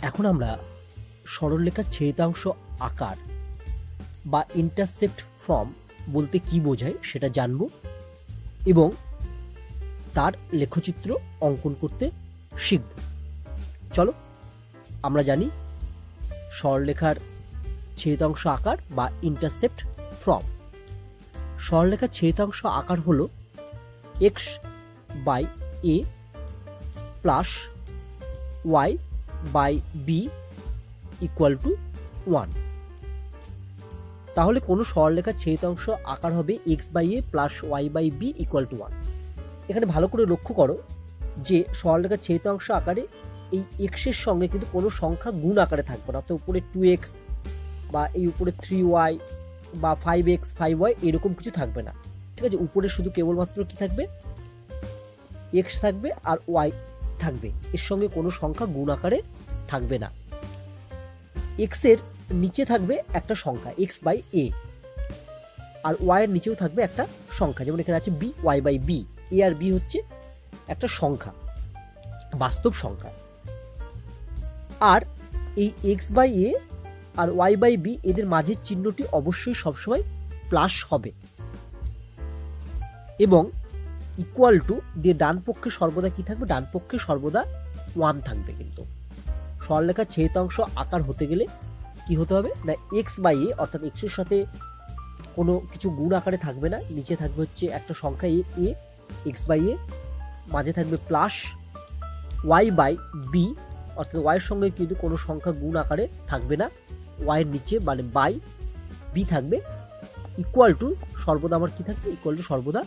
এখন আমরা সরলরেখার ছেদিতাংশ আকার বা ইন্টারসেপ্ট ফর্ম বলতে কি বোঝায় সেটা জানব এবং তার লেখচিত্র অঙ্কন করতে শিখব। চলো আমরা জানি সরলরেখার ছেদিতাংশ আকার বা ইন্টারসেপ্ট ফর্ম। সরলরেখার ছেদিতাংশ আকার হলো x by a plus y by b equal to 1। তাহলে কোনো সরলরেখার ছেদিতাংশ আকার হবে x by a plus y by b equal to 1। এখানে ভালো করে লক্ষ্য করো যে সরলরেখার ছেদিতাংশ আকারে এই এক্সের সঙ্গে কিন্তু কোনো সংখ্যা গুণ আকারে থাকবে না, অর্থাৎ উপরে 2x বা এই উপরে 3y বা 5x 5y এরকম কিছু থাকবে না, ঠিক আছে। উপরে শুধু কেবলমাত্র কি থাকবে, x থাকবে আর y থাকবে, এর সঙ্গে কোনো সংখ্যা গুণ আকারে থাকবে না। x এর নিচে থাকবে একটা সংখ্যা x বাই a, আর y এর নিচেও থাকবে একটা সংখ্যা, যেমন এখানে আছে b y by b। a আর b হচ্ছে একটা সংখ্যা, বাস্তব সংখ্যা। আর এই x বাই a আর y বাই b এদের মাঝের চিহ্নটি অবশ্যই সবসময় প্লাস হবে এবং ইকুয়াল টু দিয়ে ডান পক্ষে সর্বদা কি থাকবে, ডান পক্ষে সর্বদা 1 থাকবে। কিন্তু সরলরেখার ছেদিতাংশ আকার হতে গেলে কি হতে হবে না, এক্স বাই এ অর্থাৎ এক্স এর সাথে কোনো কিছু গুণ আকারে থাকবে না, নিচে থাকবে হচ্ছে একটা সংখ্যা এ এক্স বাই এ, মাঝে থাকবে প্লাস ওয়াই বাই বি অর্থাৎ ওয়াইয়ের সঙ্গে কিন্তু কোনো সংখ্যা গুণ আকারে থাকবে না, ওয়াইয়ের নিচে মানে বাই বি থাকবে, ইকুয়াল টু সর্বদা আমার কি থাকবে, ইকুয়াল টু সর্বদা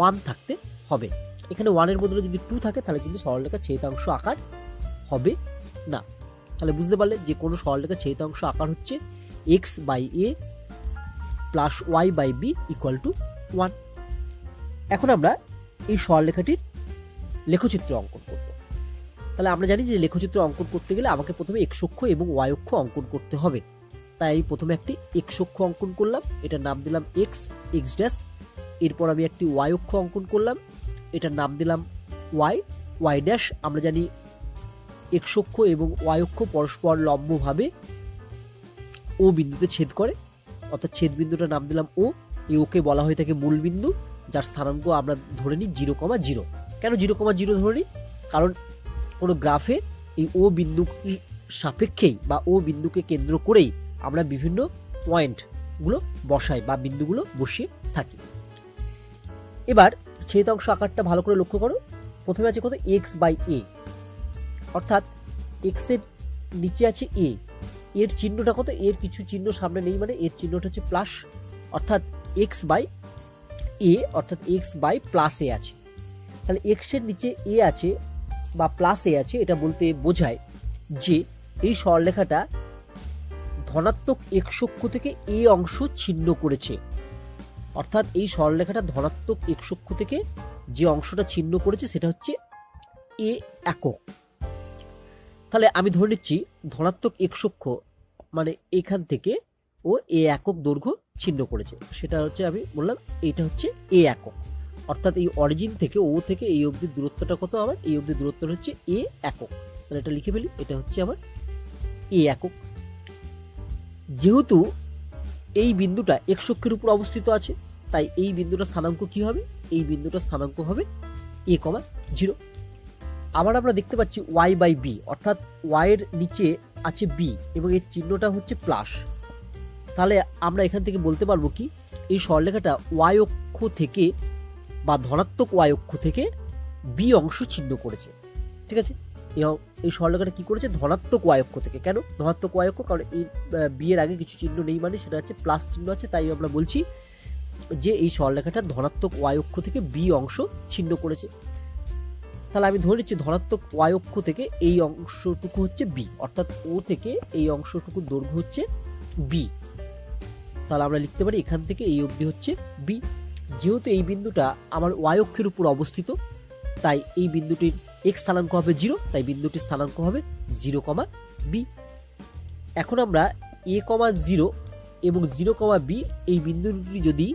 1 থাকতে হবে। এখানে 1 এর বদলে যদি 2 থাকে তাহলে কিন্তু সরলরেখার ছেদিতাংশ আকার হবে না। তাহলে বুঝতে পারলে যে কোনো সরলরেখার ছেদিতাংশ আকার হচ্ছে x by a plus y by b equal to 1। এখন আমরা এই সরলরেখাটির লেখচিত্র অঙ্কন করব। তাহলে আমরা জানি যে লেখচিত্র অঙ্কন করতে গেলে আমাকে প্রথমে এক্স অক্ষ এবং ওয়াই অক্ষ অঙ্কন করতে হবে। তাই প্রথমে একটি এক্স অক্ষ অঙ্কন করলাম, এটার নাম দিলাম এক্স এক্স ড্যাশ। এরপর আমি একটি ওয়াই অক্ষ অঙ্কন করলাম, এটার নাম দিলাম ওয়াই ওয়াই ড্যাশ। আমরা জানি এক্স অক্ষ এবং ওয়াই অক্ষ পরস্পর লম্বভাবে ও বিন্দুতে ছেদ করে, অর্থাৎ ছেদ বিন্দুটার নাম দিলাম ও। এই ওকে বলা হয়ে থাকে মূল বিন্দু, যার স্থানাঙ্ক আমরা ধরে নিই 0,0। কেন 0,0 ধরে নিই, কারণ কোনো গ্রাফে এই ও বিন্দু সাপেক্ষেই বা ও বিন্দুকে কেন্দ্র করেই আমরা বিভিন্ন পয়েন্টগুলো বসাই বা বিন্দুগুলো বসিয়ে থাকি। এবার ছেদিতাংশ আকারটা ভালো করে লক্ষ্য করো। প্রথমে আছে কত, এক্স বাই এ, অর্থাৎ এক্স এর নিচে আছে এ, এর চিহ্নটা কত, এর কিছু চিহ্ন সামনে নেই মানে এর চিহ্নটা হচ্ছে প্লাস, অর্থাৎ এক্স বাই এ অর্থাৎ এক্স বাই প্লাস এ আছে। তাহলে এক্স এর নিচে এ আছে বা প্লাস এ আছে, এটা বলতে বোঝায় যে এই সরলরেখাটা ধনাত্মক এক্স অক্ষ থেকে এ অংশ ছিন্ন করেছে, অর্থাৎ এই সরলরেখাটা ধনাত্মক এক্স অক্ষ থেকে যে অংশটা ছিন্ন করেছে সেটা হচ্ছে এ একক। তাহলে আমি ধরে নিচ্ছি ধনাত্মক এক্স অক্ষ মানে এখান থেকে ও এ একক দৈর্ঘ্য ছিন্ন করেছে, সেটা হচ্ছে আমি বললাম এইটা হচ্ছে এ একক। অর্থাৎ এই অরিজিন থেকে ও থেকে এই অবধি দূরত্বটা কত, আমার এই অবধি দূরত্বটা হচ্ছে এ একক। তাহলে এটা লিখে ফেলি, এটা হচ্ছে আমার এ একক। যেহেতু এই বিন্দুটা এক্স অক্ষের উপর অবস্থিত আছে, তাই এই বিন্দুটার স্থানাঙ্ক কি হবে, এই বিন্দুটার স্থানাঙ্ক হবে a,0। আবার আমরা দেখতে পাচ্ছি ওয়াই বাই বি, অর্থাৎ ওয়াই এর নিচে আছে বি এবং এর চিহ্নটা হচ্ছে প্লাস। তাহলে আমরা এখান থেকে বলতে পারবো কি, এই সরলরেখাটা ওয়াই অক্ষ থেকে বা ধনাত্মক ওয়াই অক্ষ থেকে বি অংশ ছিন্ন করেছে, ঠিক আছে। এই সরলরেখাটা কি করেছে, ধনাত্মক ওয়াই অক্ষ থেকে। কেন ধনাত্মক ওয়াই অক্ষ, কারণ এই বি এর আগে কিছু চিহ্ন নেই মানে সেটা হচ্ছে প্লাস চিহ্ন আছে, তাই আমরা বলছি যে এই সরলরেখাটা ধনাত্মক ওয়াই অক্ষ থেকে বি অংশ ছিন্ন করেছে। তাহলে আমি ধরে নিচ্ছি ধনাত্মক ওয়াই অক্ষ থেকে এই অংশটুকু হচ্ছে বি, অর্থাৎ ও থেকে এই অংশটুকু দৈর্ঘ্য হচ্ছে বি। তাহলে আমরা লিখতে পারি এখান থেকে এই অবধি হচ্ছে বি। যেহেতু এই বিন্দুটা আমার ওয়াই অক্ষের উপর অবস্থিত, তাই এই বিন্দুটির এক্স স্থানাঙ্ক হবে 0, তাই বিন্দুটির স্থানাঙ্ক হবে 0,b। এখন আমরা a,0 এবং 0,b এই বিন্দু দুটি যদি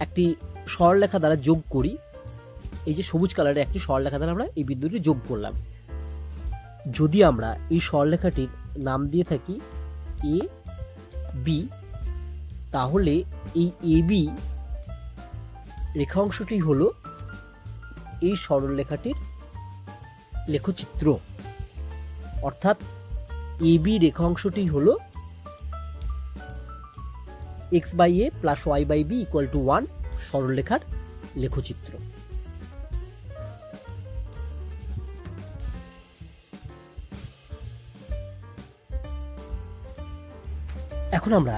একটি সরলরেখা দ্বারা যোগ করি, এই যে সবুজ কালারের একটি সরলরেখা দ্বারা আমরা এই বিন্দুটি যোগ করলাম, যদি আমরা এই সরলরেখাটির নাম দিয়ে থাকি এ বি, তাহলে এই এ বি রেখাংশটি হলো এই সরলরেখাটির লেখচিত্র। অর্থাৎ এ বি রেখাংশটি হলো x by a plus y by b equal to 1 সরলরেখার লেখচিত্র। এখন আমরা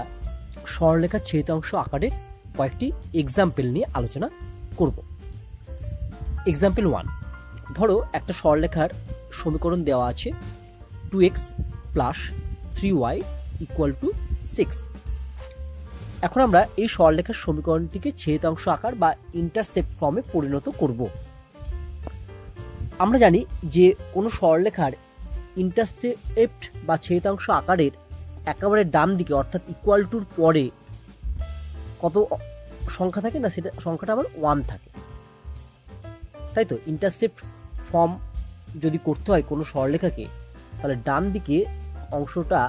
সরলরেখার ছেদাংশ আকারের কয়েকটি এক্সাম্পল নিয়ে আলোচনা করব। এক্সাম্পল 1, ধরো একটা সরলরেখার সমীকরণ দেওয়া আছে 2x plus 3y equal to 6। এখন আমরা এই সরলরেখার সমীকরণটিকে ছেদাংশ আকার বা ইন্টারসেপ্ট ফর্মে পরিণত করব। আমরা জানি যে কোনো সরলরেখার ইন্টারসেপ্ট বা ছেদাংশ আকারের একেবারে ডান দিকে অর্থাৎ ইকুয়াল টুর পরে কত সংখ্যা থাকে না, সেটা সংখ্যাটা আমার 1 থাকে, তাই তো। ইন্টারসেপ্ট ফর্ম যদি করতে হয় কোনো সরলরেখাকে, তাহলে ডান দিকে অংশটা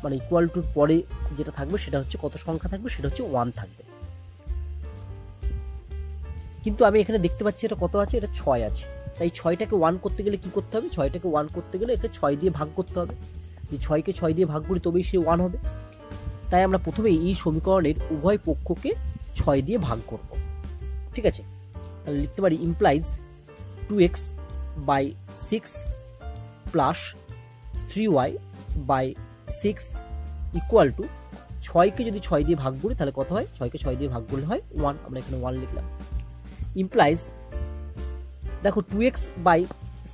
মানে ইকুয়াল টুর পরে যেটা থাকবে সেটা হচ্ছে কত সংখ্যা থাকবে, সেটা হচ্ছে 1 থাকবে। কিন্তু আমি এখানে দেখতে পাচ্ছি এটা কত আছে, এটা 6 আছে। তাই 6টাকে 1 করতে গেলে কি করতে হবে, 6টাকে 1 করতে গেলে একে 6 দিয়ে ভাগ করতে হবে। যে 6কে 6 দিয়ে ভাগ করি তবেই সে 1 হবে। তাই আমরা প্রথমেই এই সমীকরণের উভয় পক্ষকে 6 দিয়ে ভাগ করব। ঠিক আছে, তাহলে লিখতে পারি implies 2x by 6 plus 3y by 6 equal to 6কে যদি 6 দিয়ে ভাগ করি তাহলে কত হয়, 6কে 6 দিয়ে ভাগ করলে হয় 1। আমরা এখানে 1 লিখলাম। ইমপ্লাইজ দেখো 2x বাই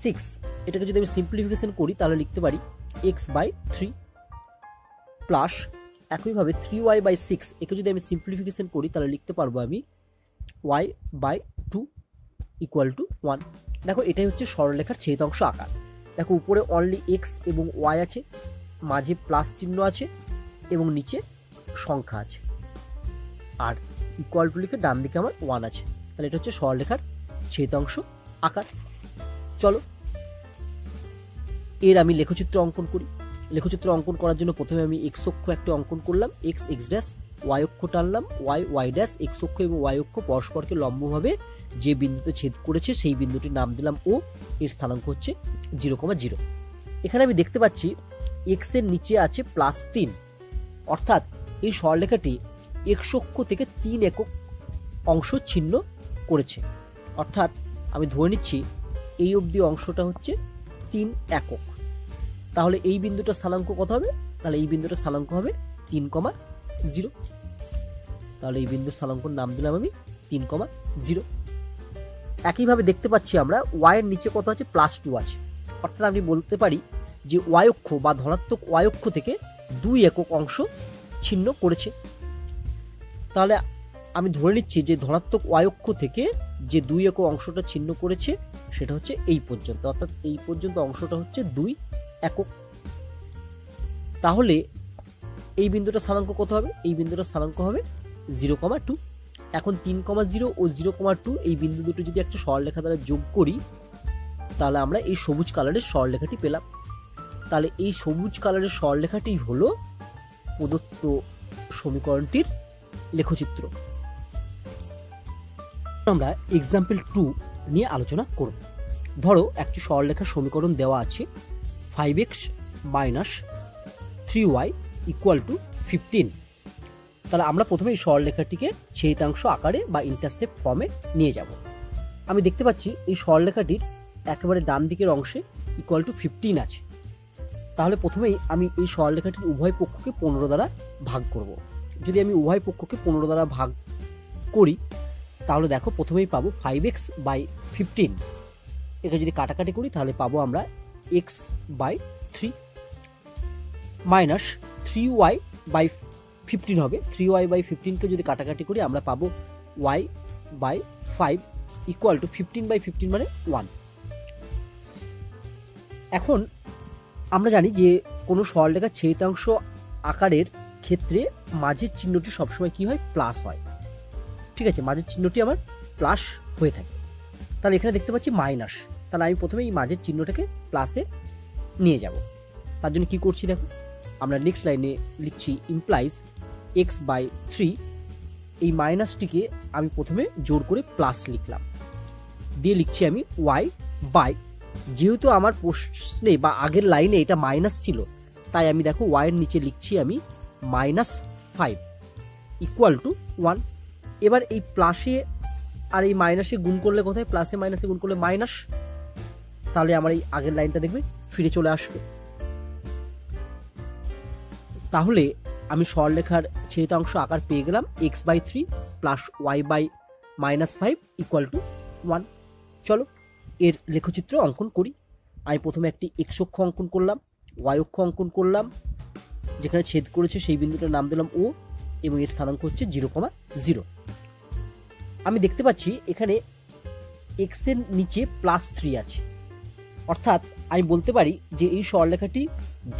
6 এটাকে যদি আমি সিম্পলিফিকেশন করি তাহলে লিখতে পারি x বাই 3 প্লাস একইভাবে 3y বাই 6 একে যদি আমি সিম্পলিফিকেশন করি তাহলে লিখতে পারবো আমি y বাই 2 ইকুয়াল টু 1। দেখো এটাই হচ্ছে সরলরেখার ছেদাংশ আকার। দেখো উপরে অনলি x এবং y আছে, মাঝে প্লাস চিহ্ন আছে এবং নিচে সংখ্যা আছে, আর ইকুয়াল টু লিখে ডান দিকে আমার 1 আছে। তাহলে এটা হচ্ছে সরলরেখার ছেদাংশ আকার। চলো এর আমি লেখচিত্র অঙ্কন করি। লেখচিত্র অঙ্কন করার জন্য প্রথমে আমি এক্স অক্ষ একটা অঙ্কন করলাম, এক্স এক্স ড্যাশ, ওয়াই অক্ষ টানলাম, ওয়াই ওয়াই ড্যাশ। এক্স অক্ষ এবং ওয়াই অক্ষ পরস্পরকে লম্বভাবে যে বিন্দুতে ছেদ করেছে সেই বিন্দুটির নাম দিলাম ও, এর স্থানাঙ্ক হচ্ছে 0,0। এখানে আমি দেখতে পাচ্ছি এক্স এর নিচে আছে +3, অর্থাৎ এই সরলরেখাটি এক্স অক্ষ থেকে 3 একক অংশ ছিন্ন করেছে। অর্থাৎ আমি ধরে নিচ্ছি এই অবধি অংশটা হচ্ছে 3 একক। তাহলে এই বিন্দুটা স্থানাঙ্ক কত হবে, তাহলে এই বিন্দুটা স্থানাঙ্ক হবে 3,0। তাহলে এই বিন্দুর স্থানাঙ্কর নাম দিলাম আমি 3,0। একইভাবে দেখতে পাচ্ছি আমরা y এর নিচে কত আছে, +2 আছে। অর্থাৎ আমি বলতে পারি যে y অক্ষ বা ধনাত্মক y অক্ষ থেকে 2 একক অংশ ছিন্ন করেছে। তাহলে আমি ধরে নিচ্ছি যে ধনাত্মক y অক্ষ থেকে যে 2 একক অংশটা ছিন্ন করেছে সেটা হচ্ছে এই পর্যন্ত, অর্থাৎ এই পর্যন্ত অংশটা হচ্ছে 2 একক। তাহলে এই বিন্দুটা স্থানাঙ্ক কত হবে, এই বিন্দুটা স্থানাঙ্ক হবে 0,2। এখন 3,0 ও 0,2 এই বিন্দু দুটো যদি একটা সরলরেখা দ্বারা যোগ করি তাহলে আমরা এই সবুজ কালারের সরলরেখাটি পেলাম। তাহলে এই সবুজ কালারের সরলরেখাটি হলো প্রদত্ত সমীকরণটির লেখচিত্র। আমরা এক্সাম্পল 2 নিয়ে আলোচনা করব। ধরো একটি সরলরেখার সমীকরণ দেওয়া আছে 5x minus 3y equal to 15। তাহলে আমরা প্রথমে এই সরলরেখাটিকে ছেদাংশ আকারে বা ইন্টারসেপ্ট ফর্মে নিয়ে যাব। আমি দেখতে পাচ্ছি এই সরলরেখাটির একেবারে ডান দিকের অংশে ইকুয়াল টু 15 আছে। তাহলে প্রথমেই আমি এই সরলরেখাটির উভয় পক্ষকে 15 দ্বারা ভাগ করব। যদি আমি উভয় পক্ষকে 15 দ্বারা ভাগ করি তাহলে দেখো প্রথমেই পাবো 5x বাই 15। এটা যদি কাটাকাটি করি তাহলে পাবো আমরা x by 3 minus 3y by 15 হবে। 3y বাই 15কে যদি কাটাকাটি করি আমরা পাবো y by 5 equal to 15 by 15 মানে 1। এখন আমরা জানি যে কোনো সরলরেখার ছেদাংশ আকারের ক্ষেত্রে মাঝের চিহ্নটি সবসময় কি হয়, প্লাস হয়। ঠিক আছে, মাঝের চিহ্নটি আমার প্লাস হয়ে থাকে। তাহলে এখানে দেখতে পাচ্ছি মাইনাস, তাহলে আমি প্রথমে এই মাঝের চিহ্নটাকে প্লাসে নিয়ে যাব। তার জন্য কি করছি দেখো, আমরা নেক্সট লাইনে লিখছি ইমপ্লাইজ x/3, এই মাইনাসটিকে আমি প্রথমে জোর করে প্লাস লিখলাম, দিয়ে লিখছি আমি y বাই, যেহেতু আমার প্রশ্নে বা আগের লাইনে এটা মাইনাস ছিল, তাই আমি দেখো y এর নিচে লিখছি আমি -5 ইকুয়াল টু 1। এবার এই প্লাসে আর এই মাইনাসে গুণ করলে কোথায়, প্লাসে মাইনাসে গুণ করলে মাইনাস, তাহলে আমার এই আগের লাইনটা দেখবে ফিরে চলে আসবে। তাহলে আমি সরলরেখার ছেদিতাংশ আকার পেয়ে গেলাম x/3 plus y/-5 equal to 1। চলো এর লেখচিত্র অঙ্কন করি। আমি প্রথমে একটি x অক্ষ অঙ্কন করলাম, y অক্ষ অঙ্কন করলাম, যেখানে ছেদ করেছে সেই বিন্দুটার নাম দিলাম O এবং এর স্থানাঙ্ক হচ্ছে 0,0। আমি দেখতে পাচ্ছি এখানে x এর নিচে +3 আছে, অর্থাৎ আমি বলতে পারি যে এই সরলরেখাটি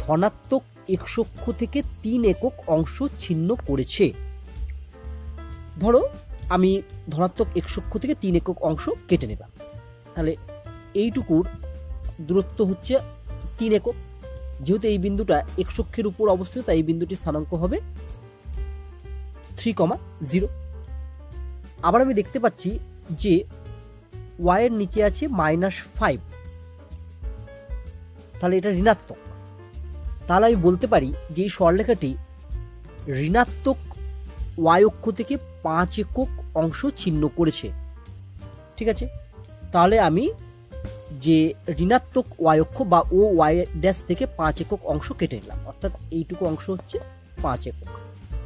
ধনাত্মক x অক্ষ থেকে 3 একক অংশ ছিন্ন করেছে। ধরো আমি ধনাত্মক x অক্ষ থেকে 3 একক অংশ কেটে নিলাম, তাহলে এইটুকুর দূরত্ব হচ্ছে 3 একক। যেহেতু এই বিন্দুটা x অক্ষের উপর অবস্থিত, তাই এই বিন্দুটির স্থানাঙ্ক হবে 3,0। আবার আমি দেখতে পাচ্ছি যে y এর নিচে আছে -5, তাহলে এটা ঋণাত্মক। তাহলে আমি বলতে পারি যে এই সরলরেখাটি ঋণাত্মক y অক্ষ থেকে 5 একক অংশ ছিন্ন করেছে। ঠিক আছে, তাহলে আমি যে ঋণাত্মক y অক্ষ বা ও y ড্যাশ থেকে 5 একক অংশ কেটে নিলাম, অর্থাৎ এইটুকু অংশ হচ্ছে 5 একক।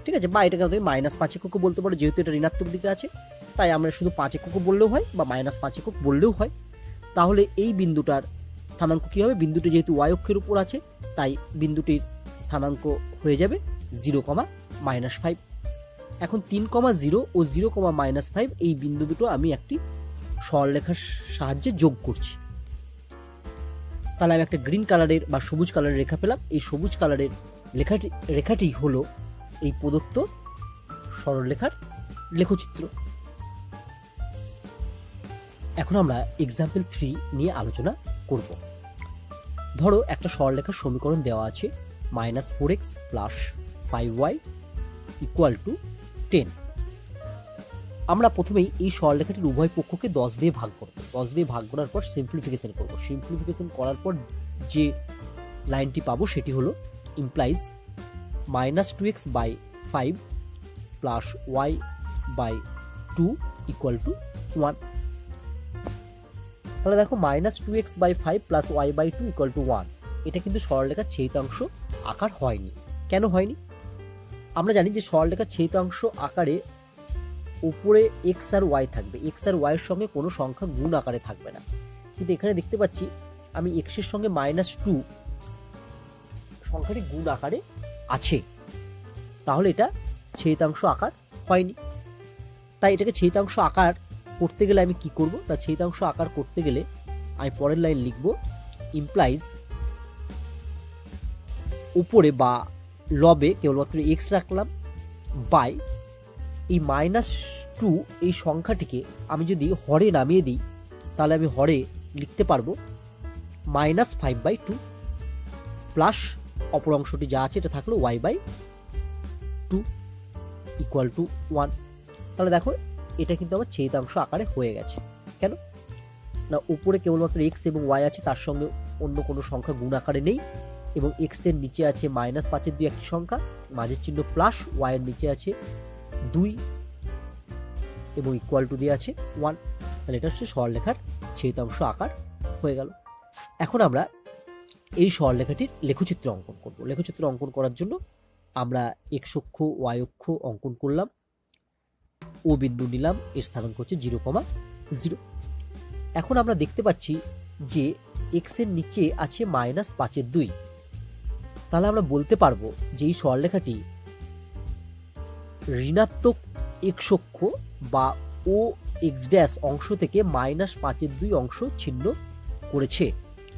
ঠিক আছে, বা এটাকে তুমি -5 এককও বলতে পারো, যেহেতু এটা ঋণাত্মক দিকে আছে তাই আমরা শুধু 5 এককও বললেও হয় বা -5 একক বললেও হয়। তাহলে এই বিন্দুটার স্থানাঙ্ক কি হবে, বিন্দুটি যেহেতু y অক্ষের উপর আছে তাই বিন্দুটির স্থানাঙ্ক হয়ে যাবে 0,-5। এখন 3,0 ও 0,-5 এই বিন্দু দুটো আমি একটি সরলরেখার সাহায্যে যোগ করছি। তাহলে আমি একটা গ্রিন কালারের বা সবুজ কালারের রেখা পেলাম। এই সবুজ কালারের রেখাটি হলো এই প্রদত্ত সরলরেখার লেখচিত্র। এখন আমরা এক্সাম্পল 3 নিয়ে আলোচনা করব। ধরো একটা সরলরেখার সমীকরণ দেওয়া আছে -4x + 5y = 10। আমরা প্রথমেই এই সরলরেখাটির উভয় পক্ষকে 10 দিয়ে ভাগ করব। 10 দিয়ে ভাগ করার পর সিম্পলিফিকেশন করব। সিম্পলিফিকেশন করার পর যে লাইনটি পাবো সেটি হলো ইমপ্লাইজ -2x/5 + y/2 = 1। তাহলে দেখো -2x/5 + y/2 = 1, এটা কিন্তু সরলরেখার ছেদিতাংশ আকার হয়নি। কেন হয়নি? আমরা জানি যে সরলরেখার ছেদিতাংশ আকারে উপরে x আর y থাকবে, x আর y এর সঙ্গে কোনো সংখ্যা গুণ আকারে থাকবে না। কিন্তু এখানে দেখতে পাচ্ছি আমি x এর সঙ্গে -2 সংখ্যাটি গুণ আকারে আছে, তাহলে এটা ছেদিতাংশ আকার হয়নি। তাই এটাকে ছেদিতাংশ আকার করতে গেলে আমি কি করব, তা ছেদিতাংশ আকার করতে গেলে আমি পরের লাইন লিখব ইমপ্লাইজ উপরে বা লবে কেবলমাত্র x রাখলাম বাই এই -2 এই সংখ্যাটিকে আমি যদি হরে নামিয়ে দিই তাহলে আমি হরে লিখতে পারবো -5/2 প্লাস অপর অংশটি যা আছে এটা থাকলো y/2 = 1। তাহলে দেখো এটা কিন্তু আমার ছেদিতাংশ আকারে হয়ে গেছে। কেন না, উপরে কেবলমাত্র x এবং y আছে, তার সঙ্গে অন্য কোনো সংখ্যা গুণ আকারে নেই, এবং x এর নিচে আছে -5 2 একটি সংখ্যা, মাঝের চিহ্ন প্লাস, y এর নিচে আছে 2 এবং = দিয়ে আছে 1। তাহলে এটা হচ্ছে সরলরেখার ছেদিতাংশ আকার হয়ে গেল। এখন আমরা এই সরলরেখাটির লেখচিত্র অঙ্কন করব। লেখচিত্র অঙ্কন করার জন্য আমরা x অক্ষ y অক্ষ অঙ্কন করলাম, ও বিন্দু নিলাম, এর স্থানাঙ্ক হচ্ছে 0,0। এখন আমরা দেখতে পাচ্ছি যে x এর নিচে আছে -5/2, তাহলে আমরা বলতে পারবো যে এই সরলরেখাটি ঋণাত্মক x অক্ষ বা ও x' অংশ থেকে -5/2 অংশ ছিন্ন করেছে।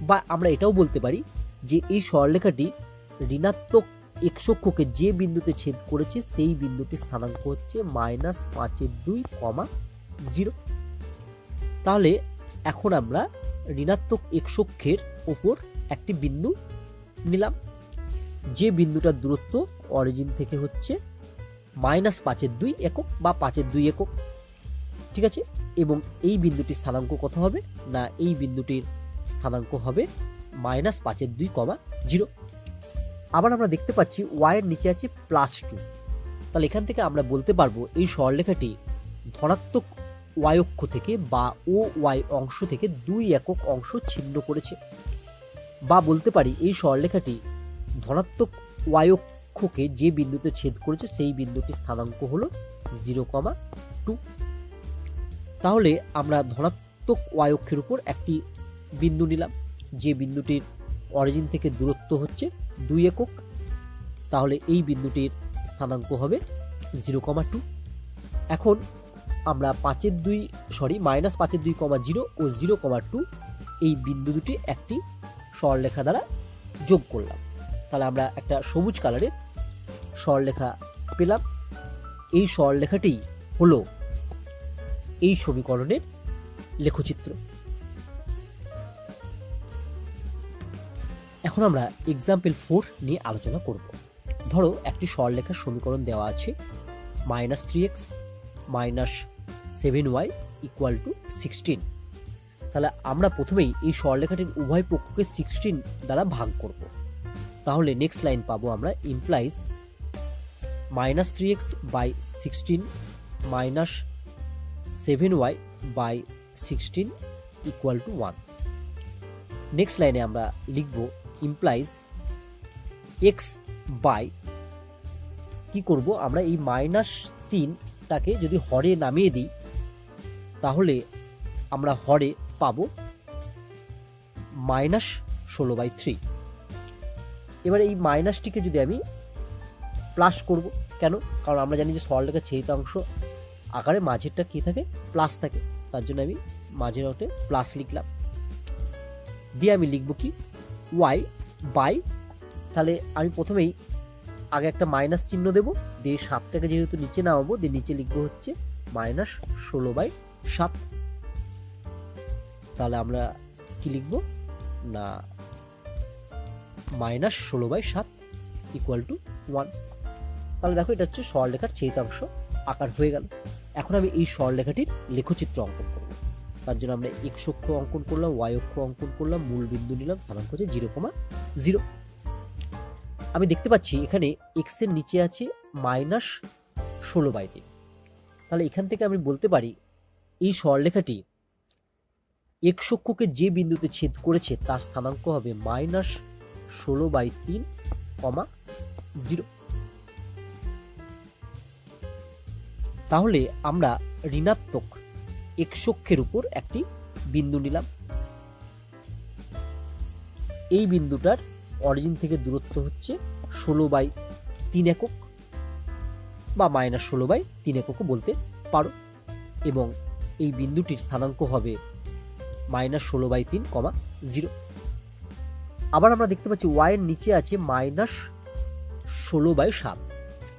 বা আমরা এটাও বলতে পারি যে এই সরলরেখাটি ঋণাত্মক x অক্ষকে যে বিন্দুতে ছেদ করেছে সেই বিন্দুটির স্থানাঙ্ক হচ্ছে -5/2, 0। তাহলে এখন আমরা ঋণাত্মক x অক্ষের উপর একটি বিন্দু নিলাম, যে বিন্দুটার দূরত্ব অরিজিন থেকে হচ্ছে -5/2 একক বা 5/2 একক, ঠিক আছে। এবং এই বিন্দুটির স্থানাঙ্ক কত হবে না, এই বিন্দুটির স্থানাঙ্ক হবে -5/2, 0। আবার আমরা দেখতে পাচ্ছি y এর নিচে আছে +2, তাহলে এখান থেকে আমরা বলতে পারবো এই সরলরেখাটি ধনাত্মক y অক্ষ থেকে বা ও y অংশ থেকে 2 একক অংশ ছিন্ন করেছে, বা বলতে পারি এই সরলরেখাটি ধনাত্মক y অক্ষকে যে বিন্দুতে ছেদ করেছে সেই বিন্দুটির স্থানাঙ্ক হলো 0,2। তাহলে আমরা ধনাত্মক y অক্ষের উপর একটি বিন্দু নিলাম, যে বিন্দুটির অরিজিন থেকে দূরত্ব হচ্ছে 2 একক, তাহলে এই বিন্দুটির স্থানাঙ্ক হবে 0,2। এখন আমরা -5/2, 0 ও 0,2 এই বিন্দু দুটি একটি সরলরেখা দ্বারা যোগ করলাম, তাহলে আমরা একটা সবুজ কালারের সরলরেখা পেলাম। এই সরলরেখাটি হলো এই সমীকরণের লেখচিত্র। এখন আমরা এক্সাম্পল 4 নিয়ে আলোচনা করব। ধরো একটি সরলরেখার সমীকরণ দেওয়া আছে -3x - 7y = 16। তাহলে আমরা প্রথমেই এই সরলরেখাটির উভয় পক্ষকে 16 দ্বারা ভাগ করব। তাহলে নেক্সট লাইন পাবো আমরা ইমপ্লাইজ -3x/16 - 7y/16 = 1। নেক্সট লাইনে আমরা লিখব ইমপ্লাইজ x বাই, কি করব আমরা এই -3টাকে যদি হরে নামিয়ে দিই তাহলে আমরা হরে পাবো -16/3। এবার এই মাইনাসটিকে যদি আমি প্লাস করব, কেন? কারণ আমরা জানি যে সরলরেখার ছেদিতাংশ আকারে মাঝেরটা কি থাকে, প্লাস থাকে, তার জন্য আমি মাঝের ওতে প্লাস লিখলাম। দিয়ে আমি লিখব কি y বাই, তাহলে আমি প্রথমেই আগে একটা মাইনাস চিহ্ন দেব, দিয়ে 7টাকে যেহেতু নিচে নামাবো, দিয়ে নিচে লিখবো হচ্ছে -16/7। তাহলে আমরা কি লিখব না -16/7 = 1। তাহলে দেখো এটা হচ্ছে সরলরেখার ছেদিতাংশ আকার হয়ে গেল। এখন আমি এই সরলরেখাটির লেখচিত্র অঙ্কন করব। তার জন্য আমরা x অক্ষ অঙ্কন করলাম, y অক্ষ অঙ্কন করলাম, মূল বিন্দু নিলাম, স্থানাঙ্ক হচ্ছে 0,0। আমি দেখতে পাচ্ছি এখানে x এর নিচে আছে -16/3। তাহলে এখান থেকে আমি বলতে পারি এই সরলরেখাটি x অক্ষকে যে বিন্দুতে ছেদ করেছে তার স্থানাঙ্ক হবে -16/3, 0। তাহলে আমরা ঋণাত্মক x অক্ষের উপর একটি বিন্দু নিলাম, এই বিন্দুটার অরিজিন থেকে দূরত্ব হচ্ছে 16/3 একক বা -16/3 এককও বলতে পারো, এবং এই বিন্দুটির স্থানাঙ্ক হবে -16/3, 0। আবার আমরা দেখতে পাচ্ছি y এর নিচে আছে -16/7।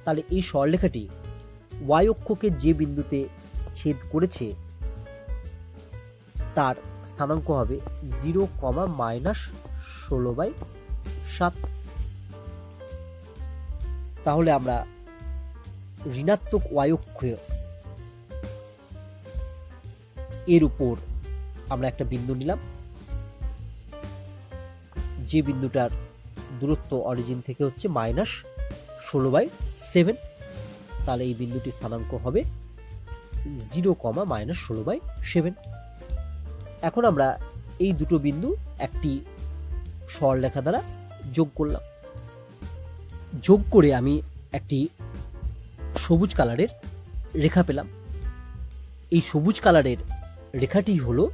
তাহলে এই সরলরেখাটি y অক্ষকে যে বিন্দুতে ছেদ করেছে তার স্থানাঙ্ক হবে 0, -16/7। তাহলে আমরা ঋণাত্মক y অক্ষ এর উপর আমরা একটা বিন্দু নিলাম, যে বিন্দুটার দূরত্ব অরিজিন থেকে হচ্ছে -16/7। তাহলে এই বিন্দুটির স্থানাঙ্ক হবে 0, -16/7। এখন আমরা এই দুটো বিন্দু একটি সরলরেখা দ্বারা যোগ করলাম। যোগ করে আমি একটি সবুজ কালারের রেখা পেলাম। এই সবুজ কালারের রেখাটি হলো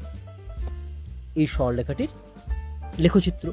এই সরলরেখাটির লেখচিত্র।